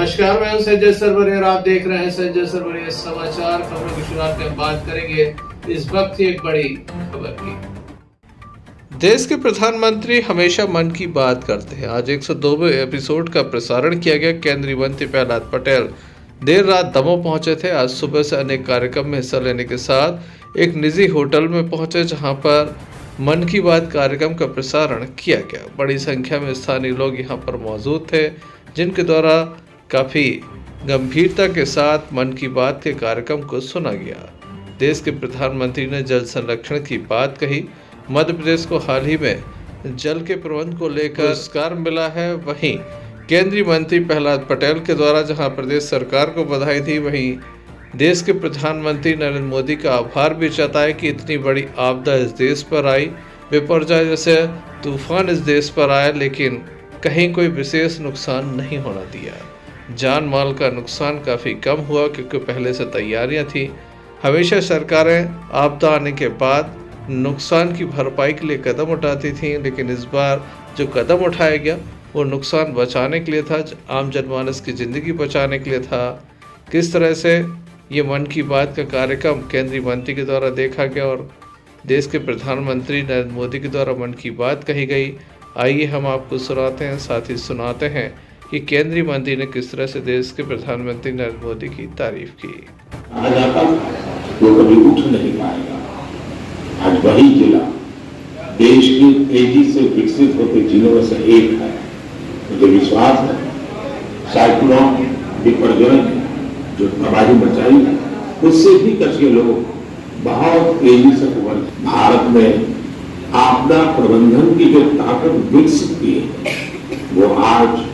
नमस्कार, मैं हूं संजय सरवरे और आप देख रहे हैं संजय सरवरे समाचार। खबरों की शुरुआत में बात करेंगे इस वक्त की एक बड़ी खबर की। देश के प्रधानमंत्री हमेशा मन की बात करते हैं। आज 102वें एपिसोड का प्रसारण किया गया। केंद्रीय मंत्री प्रहलाद पटेल देर रात दमोह पहुंचे थे। आज सुबह से अनेक कार्यक्रम में हिस्सा लेने के साथ एक निजी होटल में पहुंचे, जहां पर मन की बात कार्यक्रम का प्रसारण किया गया। बड़ी संख्या में स्थानीय लोग यहां पर मौजूद थे, जिनके द्वारा काफ़ी गंभीरता के साथ मन की बात के कार्यक्रम को सुना गया। देश के प्रधानमंत्री ने जल संरक्षण की बात कही। मध्य प्रदेश को हाल ही में जल के प्रबंध को लेकर पुरस्कार मिला है। वहीं केंद्रीय मंत्री प्रहलाद पटेल के द्वारा जहां प्रदेश सरकार को बधाई दी, वहीं देश के प्रधानमंत्री नरेंद्र मोदी का आभार भी जताया कि इतनी बड़ी आपदा इस देश पर आई। विपर्जय जैसे तूफान इस देश पर आया, लेकिन कहीं कोई विशेष नुकसान नहीं होना दिया। जान माल का नुकसान काफ़ी कम हुआ, क्योंकि पहले से तैयारियां थी। हमेशा सरकारें आपदा आने के बाद नुकसान की भरपाई के लिए कदम उठाती थीं, लेकिन इस बार जो कदम उठाया गया वो नुकसान बचाने के लिए था, आम जनमानस की ज़िंदगी बचाने के लिए था। किस तरह से ये मन की बात का कार्यक्रम केंद्रीय मंत्री के द्वारा देखा गया और देश के प्रधानमंत्री नरेंद्र मोदी के द्वारा मन की बात कही गई, आइए हम आपको सुनाते हैं, साथ ही सुनाते हैं कि केंद्रीय मंत्री ने किस तरह से देश के प्रधानमंत्री नरेंद्र मोदी की तारीफ की। वो कभी उठ नहीं पाएगा। आज वही जिला देश की तेजी से विकसित होते जिलों में से एक है। मुझे विश्वास है साइक्लोन विपर्जय जो तबाही मचाई है, उससे भी कच्छ के लोग बहुत तेजी से उभर। भारत में आपदा प्रबंधन की जो ताकत विकसित की है, वो आज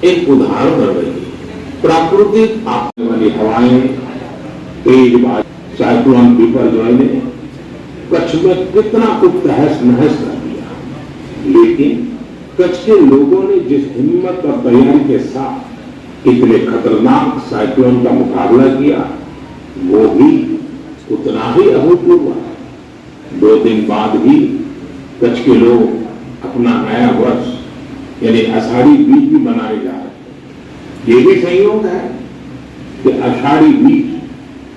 एक उदाहरण बन रही है। प्राकृतिक आपदा वाली हवाएं, तेज बारिश, साइक्लोन विपर्जय ने कच्छ में कितना कुछ तहस नहस कर दिया, लेकिन कच्छ के लोगों ने जिस हिम्मत और तैयारी के साथ इतने खतरनाक साइक्लोन का मुकाबला किया, वो भी उतना ही अभूतपूर्व है। 2 दिन बाद भी कच्छ के लोग अपना नया वर्ष यानी आषाढ़ी बीज भी मनाने जा रहे हैं। ये भी संयोग है कि आषाढ़ी बीज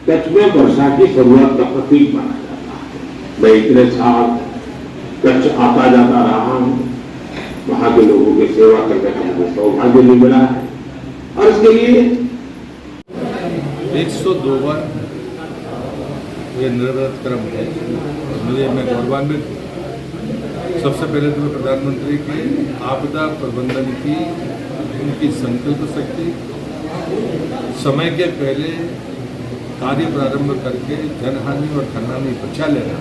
कच्छ में वर्षा की शुरुआत का प्रतीक माना जाता है। मैं इतने साल कच्छ आता जाता रहा हूं, वहां के लोगों की सेवा करने का मुझे सौभाग्य भी मिला है और इसके लिए 102वां ये निर्धारित क्रम है। मुझे मैं गौरवान्वित हूँ। सबसे पहले तो प्रधानमंत्री की आपदा प्रबंधन की उनकी संकल्प शक्ति, समय के पहले कार्य प्रारंभ करके जनहानि और धनहानि बचा लेना,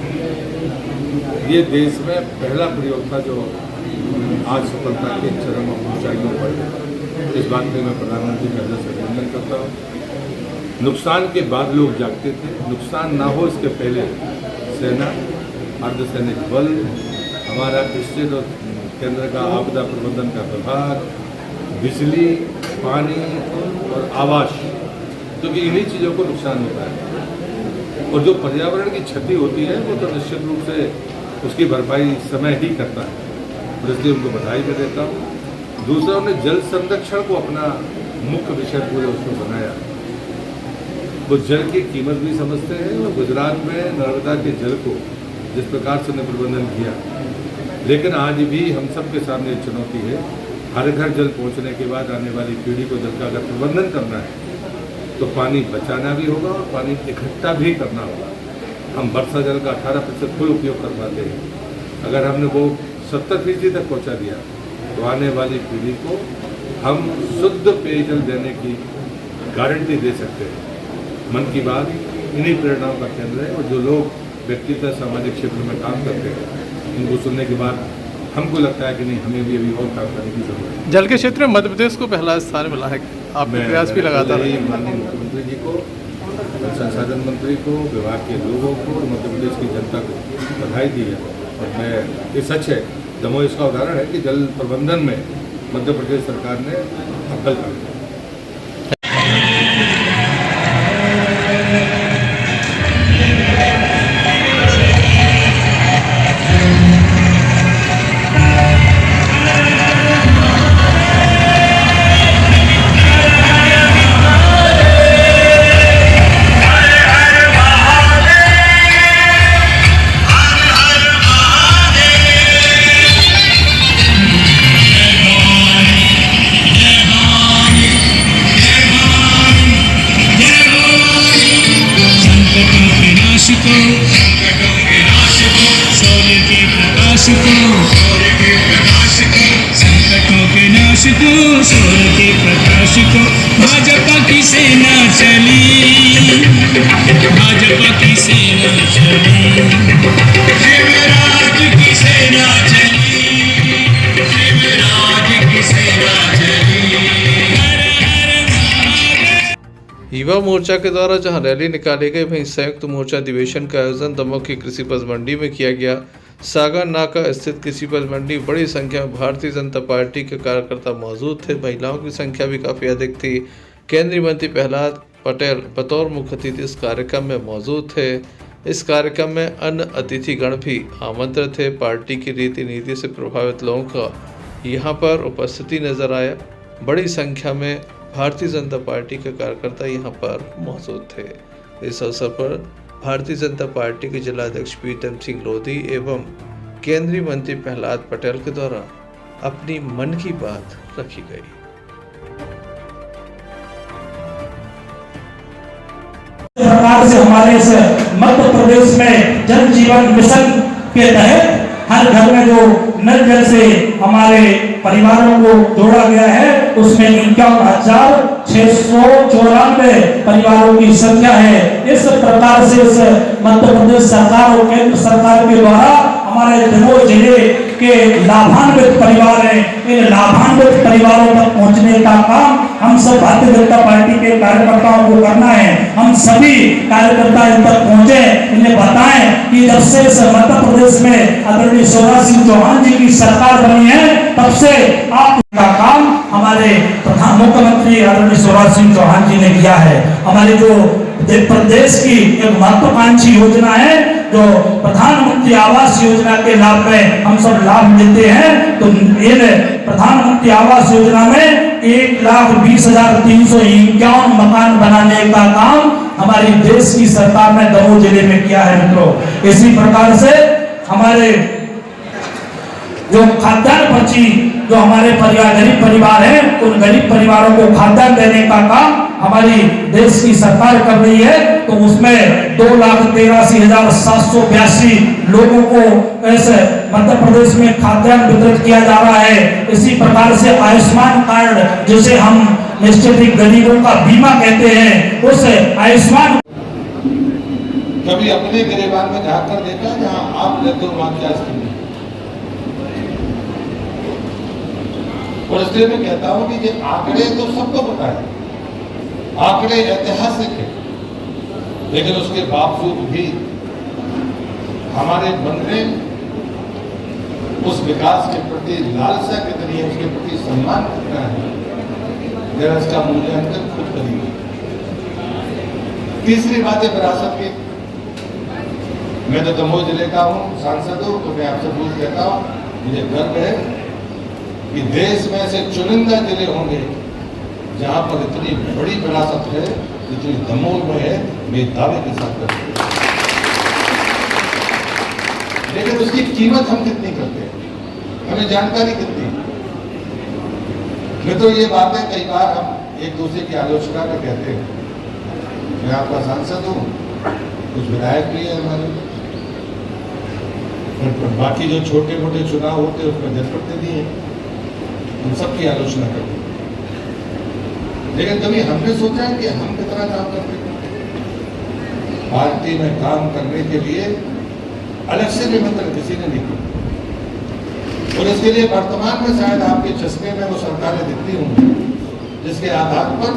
ये देश में पहला प्रयोग था जो आज सफलता के चरम ऊंचाइयों पर है। इस बात में मैं प्रधानमंत्री का हृदय से अभिनंदन करता हूँ। नुकसान के बाद लोग जागते थे, नुकसान ना हो इसके पहले सेना, अर्धसैनिक बल, हमारा स्टेट और केंद्र का आपदा प्रबंधन का विभाग, बिजली, पानी और आवास, क्योंकि इन्हीं चीज़ों को नुकसान होता है। और जो पर्यावरण की क्षति होती है वो तो निश्चित रूप से उसकी भरपाई समय ही करता है, और इसलिए उनको बधाई भी देता हूँ। दूसरा, उन्होंने जल संरक्षण को अपना मुख्य विषय पूरे उसमें बनाया। वो जल की कीमत भी समझते हैं और गुजरात में नर्मदा के जल को जिस प्रकार से उन्हें प्रबंधन किया, लेकिन आज भी हम सब के सामने एक चुनौती है। हर घर जल पहुंचने के बाद आने वाली पीढ़ी को जल का अगर प्रबंधन करना है तो पानी बचाना भी होगा और पानी इकट्ठा भी करना होगा। हम वर्षा जल का 18% कोई उपयोग कर पाते हैं। अगर हमने वो 70% तक पहुँचा दिया तो आने वाली पीढ़ी को हम शुद्ध पेयजल देने की गारंटी दे सकते हैं। मन की बात इन्हीं प्रेरणाओं का केंद्र है, और जो लोग व्यक्तिगत सामाजिक क्षेत्र में काम करते हैं, इनको सुनने के बाद हमको लगता है कि नहीं, हमें भी अभी और काम करने की जरूरत है। जल के क्षेत्र में मध्य प्रदेश को पहला स्थान मिला है। आपने प्रयास भी लगातार माननीय मुख्यमंत्री जी को, जल संसाधन मंत्री को, विभाग के लोगों को और मध्य प्रदेश की जनता को बधाई दी है। और मैं ये सच है, दमोह इसका उदाहरण है कि जल प्रबंधन में मध्य प्रदेश सरकार ने अव्वल काम किया। प्रकाश को, सूर्य के प्रकाश को, संकटों के नाश को, सूर्य के प्रकाश को, भाजपा की सेना चली, भाजपा की सेना चली, शिवराज की सेना चली, शिवराज की सेना चली। हर हर महादेव। युवा मोर्चा के द्वारा जहां रैली निकाली गई, वहीं संयुक्त मोर्चा अधिवेशन का आयोजन दमोह की कृषि उपज मंडी में किया गया। सागर नाका स्थित कृषि उपज मंडी बड़ी संख्या में भारतीय जनता पार्टी के कार्यकर्ता मौजूद थे। महिलाओं की संख्या भी काफी अधिक थी। केंद्रीय मंत्री प्रहलाद पटेल बतौर मुख्य अतिथि इस कार्यक्रम में मौजूद थे। इस कार्यक्रम में अन्य अतिथिगण भी आमंत्रित थे। पार्टी की रीति नीति से प्रभावित लोगों का यहाँ पर उपस्थिति नजर आया। बड़ी संख्या में भारतीय जनता पार्टी के कार्यकर्ता यहाँ पर मौजूद थे। इस अवसर पर भारतीय जनता पार्टी के जिला अध्यक्ष प्रीतम सिंह लोधी एवं केंद्रीय मंत्री प्रहलाद पटेल के द्वारा अपनी मन की बात रखी गई। प्रकार से हमारे इस मध्य प्रदेश में जल जीवन मिशन के तहत हर घर में जो नल जल से हमारे परिवारों को जोड़ा गया है, उसमें 51,694 परिवारों की संख्या है। इस प्रकार से इस मध्य प्रदेश सरकार और केंद्र सरकार के द्वारा हमारे दमोह जिले के लाभान्वित परिवार हैं, इन लाभान्वित परिवारों तक पहुंचने का काम हम सब भारतीय जनता पार्टी के कार्यकर्ताओं को करना है। हम सभी कार्यकर्ता इन तक पहुंचे, इन्हें बताएं कि जब से इस मध्य प्रदेश में आदरणीय शिवराज सिंह चौहान जी की सरकार बनी है, तब से आपका काम हमारे प्रधान मुख्यमंत्री आदरणीय शिवराज सिंह चौहान जी ने किया है। हमारी जो प्रदेश की एक महत्वाकांक्षी योजना है, जो प्रधानमंत्री आवास योजना के लाभ में हम सब लाभ लेते हैं, तो इन प्रधानमंत्री आवास योजना में 1,20,351 मकान बनाने का काम हमारी देश की सरकार ने दमोह जिले में किया है। मित्रों, इसी प्रकार से हमारे जो खाद्यान्न पर्ची जो हमारे परिवार गरीब परिवार हैं, उन गरीब परिवारों को खाद्यान्न देने का काम हमारी देश की सरकार कर रही है। तो उसमें 2,83,782 लोगों को ऐसे मध्य प्रदेश में खाद्यान्न वितरित किया जा रहा है। इसी प्रकार से आयुष्मान कार्ड, जिसे हम निश्चित गरीबों का बीमा कहते हैं, उस आयुष्मान कभी अपने गिरेबान में जाकर देखा जहां आप रहते हो वहां क्या स्थिति। और इसलिए मैं कहता हूं कि ये आंकड़े तो सबको पता है, आंकड़े ऐतिहासिक है, लेकिन उसके बावजूद भी हमारे मन में उस विकास के प्रति लालसा कितनी है, उसके प्रति सम्मान कितना है, जरा इसका मूल्यांकन खुद करिए। तीसरी बात है विरासत की। मैं तो दमोह जिले का हूं, सांसद हूं, तो मैं आपसे पूछ कहता हूं, मुझे गर्व है कि देश में ऐसे चुनिंदा जिले होंगे जहां पर इतनी बड़ी विरासत है, जितनी दमोह में है, मैं दावे के साथ करता हूं। लेकिन उसकी कीमत हम कितनी करते हैं, हमें जानकारी कितनी। मैं तो ये बातें कई बार हम एक दूसरे की आलोचना में कहते हैं। मैं आपका सांसद हूं, कुछ विधायक भी है हमारे, बाकी जो छोटे मोटे चुनाव होते हैं उसमें जनप्रतिनिधि हैं, हम सबकी आलोचना करते हैं। लेकिन कभी हमने सोचा है कि हम कितना काम करते हैं। पार्टी में काम करने के लिए अलग से निमंत्रण किसी ने नहीं किया, और इसके लिए वर्तमान में शायद आपके चश्मे में वो सरकारें दिखती होंगी जिसके आधार पर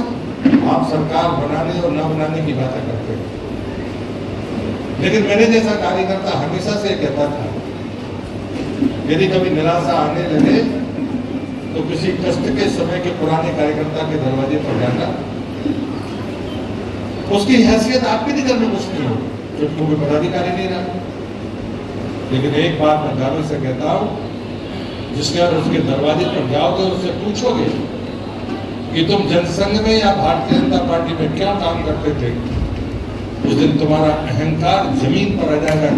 आप सरकार बनाने और न बनाने की बातें करते हैं। लेकिन मेरे जैसा कार्यकर्ता हमेशा से कहता था, यदि कभी निराशा आने लगे तो किसी कष्ट के समय के पुराने कार्यकर्ता के दरवाजे पर जाना, उसकी हैसियत आपके निकल में कुछ नहीं होगी, क्योंकि वो पदाधिकारी नहीं रहा। लेकिन एक बात मैं दावे से कहता हूं, जिसके अगर उसके दरवाजे पर जाओगे और उससे पूछोगे कि तुम जनसंघ में या भारतीय जनता पार्टी में क्या काम करते थे, उस दिन तुम्हारा अहंकार जमीन पर आ जाएगा।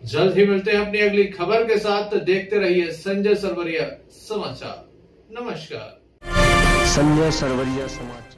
जल्द ही मिलते हैं अपनी अगली खबर के साथ। देखते रहिए संजय सरवरिया समाचार। नमस्कार। संजय सरवरिया समाचार।